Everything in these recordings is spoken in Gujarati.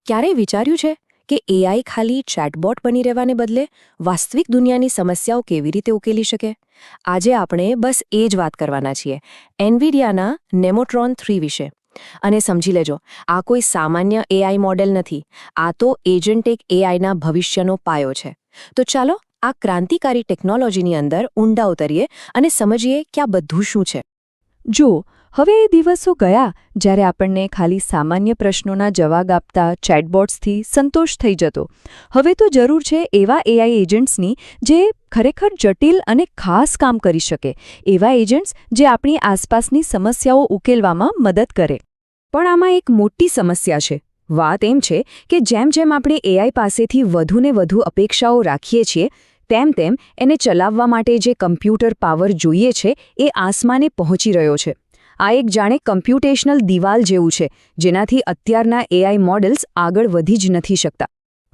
ક્યારેય વિચાર્યું છે કે એઆઈ ખાલી ચેટબોટ બની રહેવાને બદલે વાસ્તવિક દુનિયાની સમસ્યાઓ કેવી રીતે ઉકેલી શકે? આજે આપણે બસ એ જ વાત કરવાના છીએ એનવીડિયાના નેમોટ્રોન 3 વિશે. અને સમજી લેજો, આ કોઈ સામાન્ય એઆઈ મોડેલ નથી. આ તો એજન્ટિક એઆઈના ભવિષ્યનો પાયો છે. તો ચાલો આ ક્રાંતિકારી ટેકનોલોજીની અંદર ઊંડા ઉતરીએ અને સમજીએ કે આ બધું શું છે. જો હવે એ દિવસો ગયા જ્યારે આપણને ખાલી સામાન્ય પ્રશ્નોના જવાબ આપતા ચેટબોટ્સથી સંતોષ થઈ જતો. હવે તો જરૂર છે એવા એઆઈ એજન્ટ્સની જે ખરેખર જટિલ અને ખાસ કામ કરી શકે, એવા એજન્ટ્સ જે આપણી આસપાસની સમસ્યાઓ ઉકેલવામાં મદદ કરે. પણ આમાં એક મોટી સમસ્યા છે. વાત એમ છે કે જેમ જેમ આપણે એઆઈ પાસેથી વધુને વધુ અપેક્ષાઓ રાખીએ છીએ, તેમ તેમ એને ચલાવવા માટે જે કમ્પ્યુટર પાવર જોઈએ છે એ આસમાને પહોંચી રહ્યો છે. આ એક જાણે કમ્પ્યુટેશનલ દિવાલ જેવું છે, જેનાથી અત્યારના એઆઈ મોડલ્સ આગળ વધી જ નથી શકતા.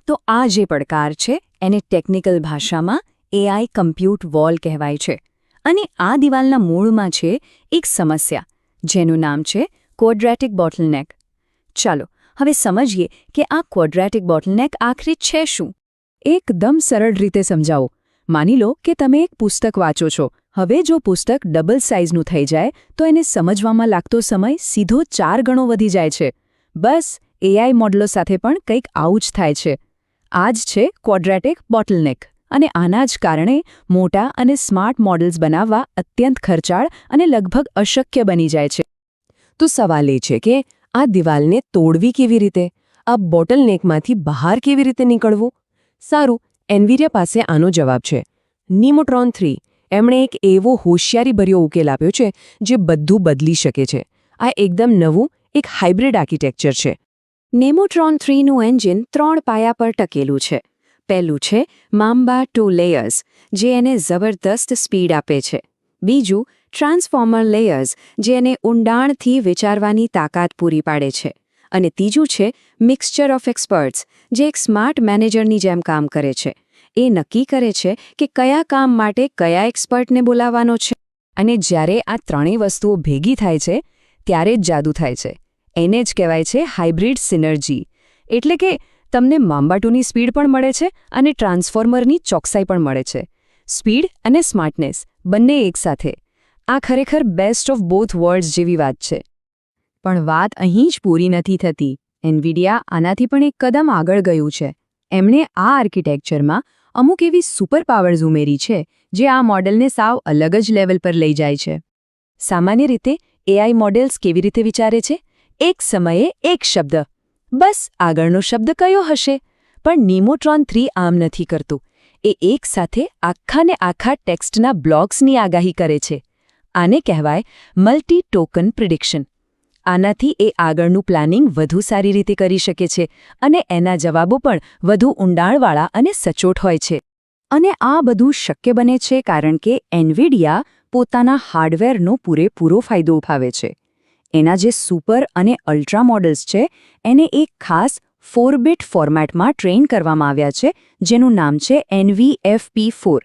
તો આ જે પડકાર છે એને ટેકનિકલ ભાષામાં એઆઈ કમ્પ્યુટ વોલ કહેવાય છે. અને આ દિવાલના મૂળમાં છે એક સમસ્યા, જેનું નામ છે ક્વોડ્રેટિક બોટલનેક. ચાલો હવે સમજીએ કે આ ક્વોડ્રેટિક બોટલનેક આખરે છે શું. એકદમ સરળ રીતે સમજાવો. માની લો કે તમે એક પુસ્તક વાંચો છો. હવે જો પુસ્તક ડબલ સાઇઝનું થઈ જાય તો એને સમજવામાં લાગતો સમય સીધો 4 ગણો વધી જાય છે. બસ એઆઈ મોડલો સાથે પણ કંઈક આવું જ થાય છે. આ જ છે ક્વોડ્રેટિક બોટલનેક. અને આના જ કારણે મોટા અને સ્માર્ટ મોડલ્સ બનાવવા અત્યંત ખર્ચાળ અને લગભગ અશક્ય બની જાય છે. તો સવાલ એ છે કે આ દિવાલને તોડવી કેવી રીતે? આ બોટલનેકમાંથી બહાર કેવી રીતે નીકળવું? સારું, એનવીડિયા પાસે આનો જવાબ છે. નેમોટ્રોન 3. એમણે એક એવો હોશિયારીભર્યો ઉકેલ આપ્યો છે જે બધું બદલી શકે છે. આ એકદમ નવું એક હાઇબ્રિડ આર્કિટેક્ચર છે. નેમોટ્રોન 3નું એન્જિન 3 પાયા પર ટકેલું છે. પહેલું છે મામ્બા 2 લેયર્સ, જે એને જબરદસ્ત સ્પીડ આપે છે. બીજું ટ્રાન્સફોર્મર લેયર્સ, જે એને ઊંડાણથી વિચારવાની તાકાત પૂરી પાડે છે. અને ત્રીજું છે મિક્સચર ઓફ એક્સપર્ટ્સ, જે એક સ્માર્ટ મેનેજરની જેમ કામ કરે છે. એ નક્કી કરે છે કે કયા કામ માટે કયા એક્સપર્ટને બોલાવવાનો છે. અને જ્યારે આ ત્રણેય વસ્તુઓ ભેગી થાય છે ત્યારે જ જાદુ થાય છે. એને જ કહેવાય છે હાઇબ્રિડ સિનર્જી. એટલે કે તમને મામ્બાટુની સ્પીડ પણ મળે છે અને ટ્રાન્સફોર્મરની ચોકસાઈ પણ મળે છે. સ્પીડ અને સ્માર્ટનેસ બંને એકસાથે. આ ખરેખર બેસ્ટ ઓફ બોથ વર્લ્ડ્સ જેવી વાત છે. પણ વાત અહીં જ પૂરી નથી થતી. એનવીડિયા આનાથી પણ એક કદમ આગળ ગયું છે. એમણે આ આર્કિટેક્ચરમાં અમુક એવી સુપર પાવર્સ ઉમેરી છે જે આ મોડેલને સાવ અલગ જ લેવલ પર લઈ જાય છે. સામાન્ય રીતે એઆઈ મોડેલ્સ કેવી રીતે વિચારે છે? એક સમયે એક શબ્દ. બસ આગળનો શબ્દ કયો હશે? પણ નેમોટ્રોન 3 આમ નથી કરતું. એ એક સાથે આખાને આખા ટેક્સ્ટના બ્લોક્સની આગાહી કરે છે. આને કહેવાય મલ્ટી ટોકન પ્રિડિક્શન. આનાથી એ આગળનું પ્લાનિંગ વધુ સારી રીતે કરી શકે છે અને એના જવાબો પણ વધુ ઊંડાણવાળા અને સચોટ હોય છે. અને આ બધું શક્ય બને છે કારણ કે એનવીડિયા પોતાના હાર્ડવેરનો પૂરેપૂરો ફાયદો ઉઠાવે છે. એના જે સુપર અને અલ્ટ્રા મોડલ્સ છે એને એક ખાસ 4-bit ફોર્મેટમાં ટ્રેન કરવામાં આવ્યા છે, જેનું નામ છે NVFP4.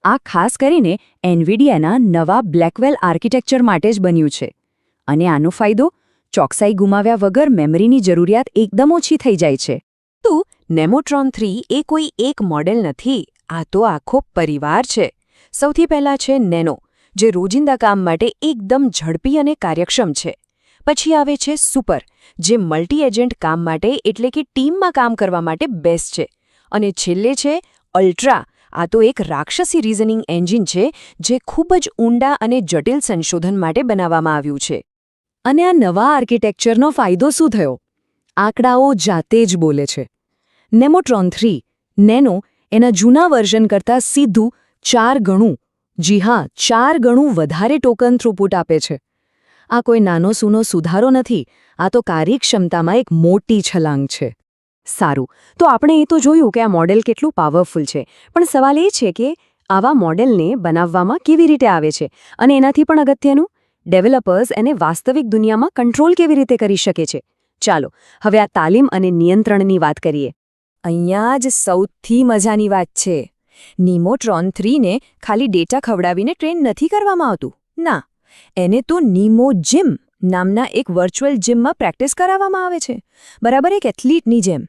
આ ખાસ કરીને એનવીડિયાના નવા બ્લેકવેલ આર્કિટેક્ચર માટે જ બન્યું છે. અને આનો ફાયદો? ચોકસાઈ ગુમાવ્યા વગર મેમરીની જરૂરિયાત એકદમ ઓછી થઈ જાય છે. તો નેમોટ્રોન 3 એ કોઈ એક મોડેલ નથી, આ તો આખો પરિવાર છે. સૌથી પહેલાં છે નેનો, જે રોજિંદા કામ માટે એકદમ ઝડપી અને કાર્યક્ષમ છે. પછી આવે છે સુપર, જે મલ્ટી એજન્ટ કામ માટે એટલે કે ટીમમાં કામ કરવા માટે બેસ્ટ છે. અને છેલ્લે છે અલ્ટ્રા. આ તો એક રાક્ષસી રીઝનિંગ એન્જિન છે જે ખૂબ જ ઊંડા અને જટિલ સંશોધન માટે બનાવવામાં આવ્યું છે. અને આ નવા આર્કિટેક્ચરનો ફાયદો શું થયો? આંકડાઓ જાતે જ બોલે છે. નેમોટ્રોન 3 નેનો એના જૂના વર્ઝન કરતાં સીધું 4 ગણું, જી હા 4 ગણું વધારે ટોકન થ્રુપુટ આપે છે. આ કોઈ નાનો સૂનો સુધારો નથી, આ તો કાર્યક્ષમતામાં એક મોટી છલાંગ છે. સારું, તો આપણે એ તો જોયું કે આ મોડેલ કેટલું પાવરફુલ છે, પણ સવાલ એ છે કે આવા મોડેલને બનાવવામાં કેવી રીતે આવે છે? અને એનાથી પણ અગત્યનું, ડેવલપર્સ એને વાસ્તવિક દુનિયામાં કંટ્રોલ કેવી રીતે કરી શકે છે? ચાલો હવે આ તાલીમ અને નિયંત્રણની વાત કરીએ. અહીંયા જ સૌથી મજાની વાત છે. નેમોટ્રોન 3ને ખાલી ડેટા ખવડાવીને ટ્રેન નથી કરવામાં આવતું. ના, એને તો નીમો જીમ નામના એક વર્ચ્યુઅલ જીમમાં પ્રેક્ટિસ કરાવવામાં આવે છે, બરાબર એક એથ્લીટની જેમ.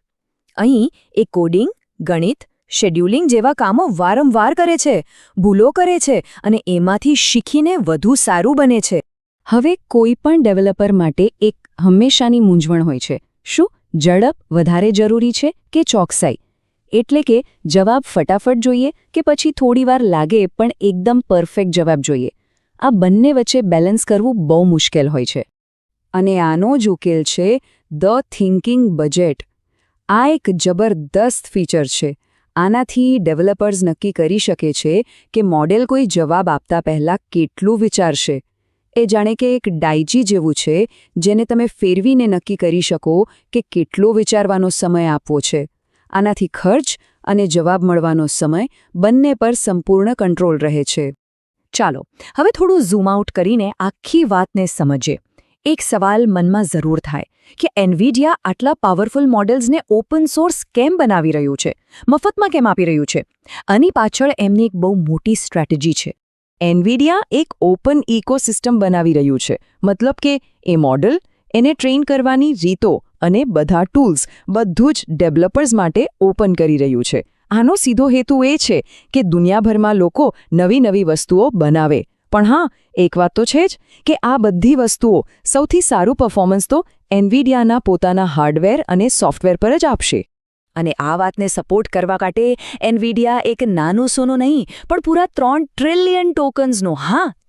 અહીં એ કોડિંગ, ગણિત, શેડ્યુલિંગ જેવા કામો વારંવાર કરે છે, ભૂલો કરે છે અને એમાંથી શીખીને વધુ સારું બને છે. હવે કોઈ પણ ડેવલપર માટે એક હંમેશાની મૂંઝવણ હોય છે. શું ઝડપ વધારે જરૂરી છે કે ચોકસાઈ? એટલે કે જવાબ ફટાફટ જોઈએ કે પછી થોડીવાર લાગે પણ એકદમ પરફેક્ટ જવાબ જોઈએ? આ બંને વચ્ચે બેલેન્સ કરવું બહુ મુશ્કેલ હોય છે. અને આનો જ ઉકેલ છે ધ થિંકિંગ બજેટ. આ એક જબરદસ્ત ફીચર છે. આનાથી ડેવલપર્સ નક્કી કરી શકે છે કે મોડેલ કોઈ જવાબ આપતા પહેલાં કેટલું વિચારશે. એ જાણે કે એક ડાયજી જેવું છે, જેને તમે ફેરવીને નક્કી કરી શકો કે કેટલો વિચારવાનો સમય આપવો છે. આનાથી ખર્ચ અને જવાબ મળવાનો સમય બંને પર સંપૂર્ણ કંટ્રોલ રહે છે. ચાલો હવે થોડું ઝૂમ આઉટ કરીને આખી વાતને સમજીએ. એક સવાલ મનમાં જરૂર થાય કે એનવીડિયા આટલા પાવરફુલ મોડેલ્સને ઓપન સોર્સ કેમ બનાવી રહ્યું છે, મફતમાં કેમ આપી રહ્યું છે? આની પાછળ એમની એક બહુ મોટી સ્ટ્રેટેજી છે. એનવીડિયા એક ઓપન ઇકોસિસ્ટમ બનાવી રહ્યું છે. મતલબ કે એ મોડેલ, એને ટ્રેન કરવાની રીતો અને બધા ટૂલ્સ બધું જ ડેવલપર્સ માટે ઓપન કરી રહ્યું છે. આનો સીધો હેતુ એ છે કે દુનિયાભરમાં લોકો નવી વસ્તુઓ બનાવે. પણ હા, એક વાત તો છે જ કે આ બધી વસ્તુઓ સૌથી સારું પરફોર્મન્સ તો એનવીડિયાના પોતાના હાર્ડવેર અને સોફ્ટવેર પર જ આપશે. અને આ વાતને સપોર્ટ કરવા માટે એનવીડિયા એક નાનું સોનું નહીં પણ પૂરા 3 ટ્રિલિયન ટોકન્સનો,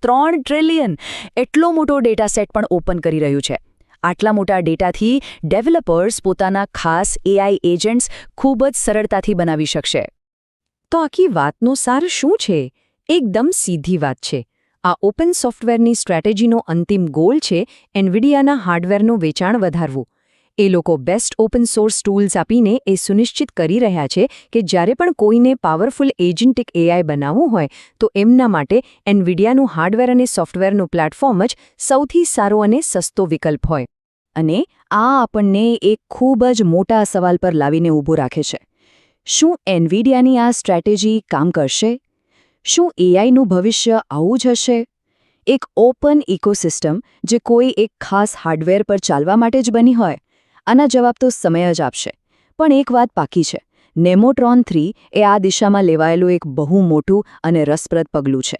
3 ટ્રિલિયન એટલો મોટો ડેટા સેટ પણ ઓપન કરી રહ્યું છે. આટલા મોટા ડેટાથી ડેવલપર્સ પોતાના ખાસ એઆઈ એજન્ટ્સ ખૂબ જ સરળતાથી બનાવી શકશે. તો આખી વાતનો સાર શું છે? એકદમ સીધી વાત છે. આ ઓપન સોફ્ટવેરની સ્ટ્રેટેજીનો અંતિમ ગોલ છે એનવીડિયાના હાર્ડવેરનું વેચાણ વધારવું. એ લોકો બેસ્ટ ઓપન સોર્સ ટૂલ્સ આપીને એ સુનિશ્ચિત કરી રહ્યા છે કે જ્યારે પણ કોઈને પાવરફુલ એજન્ટિક એઆઈ બનાવવું હોય તો એમના માટે એનવીડિયાનું હાર્ડવેર અને સોફ્ટવેરનું પ્લેટફોર્મ જ સૌથી સારો અને સસ્તો વિકલ્પ હોય. અને આ આપણને એક ખૂબ જ મોટા સવાલ પર લાવીને ઊભું રાખે છે. શું એનવીડિયાની આ સ્ટ્રેટેજી કામ કરશે? શું એઆઈનું ભવિષ્ય આવું જ હશે? એક ઓપન ઇકોસિસ્ટમ જે કોઈ એક ખાસ હાર્ડવેર પર ચાલવા માટે જ બની હોય? આના જવાબ તો સમય જ આપશે. પણ એક વાત બાકી છે. નેમોટ્રોન 3 એ આ દિશામાં લેવાયેલું એક બહુ મોટું અને રસપ્રદ પગલું છે.